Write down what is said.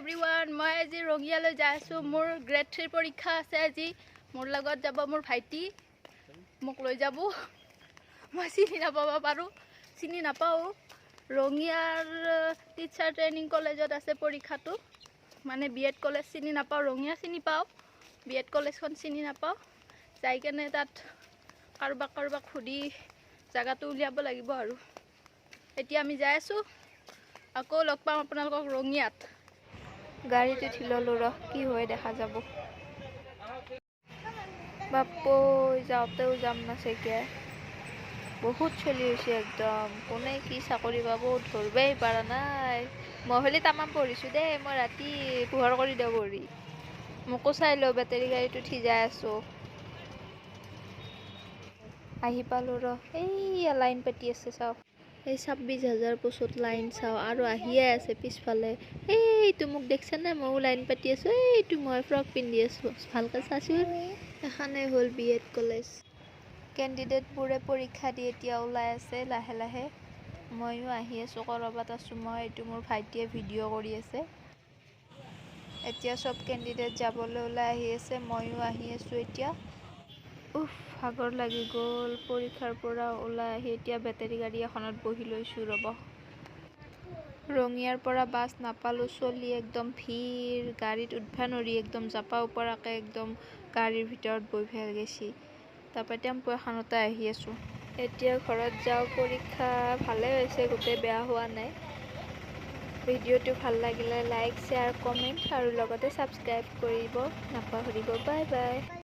Everyone, মই আজি ৰঙিয়ালৈ যাই আছোঁ। মোৰ গ্ৰেড 3 পৰীক্ষা আছে আজি। মোৰ লগত যাব মোৰ ভাইটি, মোক লৈ যাব। মই চিনি নাপাব পাৰোঁ, চিনি নাপাওঁ। ৰঙিয়াৰ টিচাৰ ট্ৰেইনিং কলেজত আছে পৰীক্ষাটো, মানে BEd কলেজ চিনি নাপাওঁ। ৰঙিয়া চিনি পাওঁ, BEd কলেজখন চিনি নাপাওঁ। যাই কেনে তাত কাৰোবাক সুধি জেগাটো উলিয়াব লাগিব আৰু। এতিয়া আমি যাই আছোঁ, আকৌ লগ পাম আপোনালোকক ৰঙিয়াত। গাড়ীটো উঠি ল'লোঁ, ৰহ কি হয় দেখা যাব। বাপৈ যাওঁতেও যাম না চাগে, বহুত চলি হৈছে একদম। কোনে কি চাকৰি পাব ধৰিবই পৰা নাই। মই হ'লে তামাম পঢ়িছোঁ দেই, মই ৰাতি পোহৰ কৰি দিওঁ পঢ়ি। মোকো চাই লওঁ, বেটেৰী গাড়ীত উঠি যাই আছোঁ। আহি পালোঁ ৰহ, এইয়া লাইন পাতি আছে চাওক। এই 26,000 পোষ্টত লাইন চাওঁ, আৰু আহিয়ে আছে পিছফালে। এইটো মোক দেখিছেনে? ময়ো লাইন পাতি আছোঁ। এইটো মই ফ্ৰক পিন্ধি আছোঁ, ভালকৈ চাচোন। এখনে হ'ল BEd কলেজ। কেণ্ডিডেটবোৰে পৰীক্ষা দি এতিয়া ওলাই আছে লাহে লাহে। ময়ো আহি আছোঁ, ক'ৰবাত আছোঁ মই। এইটো মোৰ ভাইটিয়ে ভিডিঅ' কৰি আছে। এতিয়া চব কেণ্ডিডেট যাবলৈ ওলাই আহি আছে, ময়ো আহি আছোঁ এতিয়া। ভাগৰ লাগি গ'ল পৰীক্ষাৰ পৰা ওলাই আহি। এতিয়া বেটেৰী গাড়ী এখনত বহি লৈছোঁ ৰ'ব। ৰঙিয়াৰ পৰা বাছ নাপালোঁ, চলি একদম ভিৰ, গাড়ীত উঠবা নৰি, একদম জাপাও পৰাকৈ একদম গাড়ীৰ ভিতৰত বহি গেছি। তাৰপৰা টেম্পু এখনতে আহি আছোঁ। এতিয়া ঘৰত যাওঁ। পৰীক্ষা ভালে হৈছে, গোটেই বেয়া হোৱা নাই। ভিডিঅ'টো ভাল লাগিলে লাইক, শ্বেয়াৰ, কমেণ্ট আৰু লগতে ছাবস্ক্ৰাইব কৰিব নাপাহৰিব। Bye bye.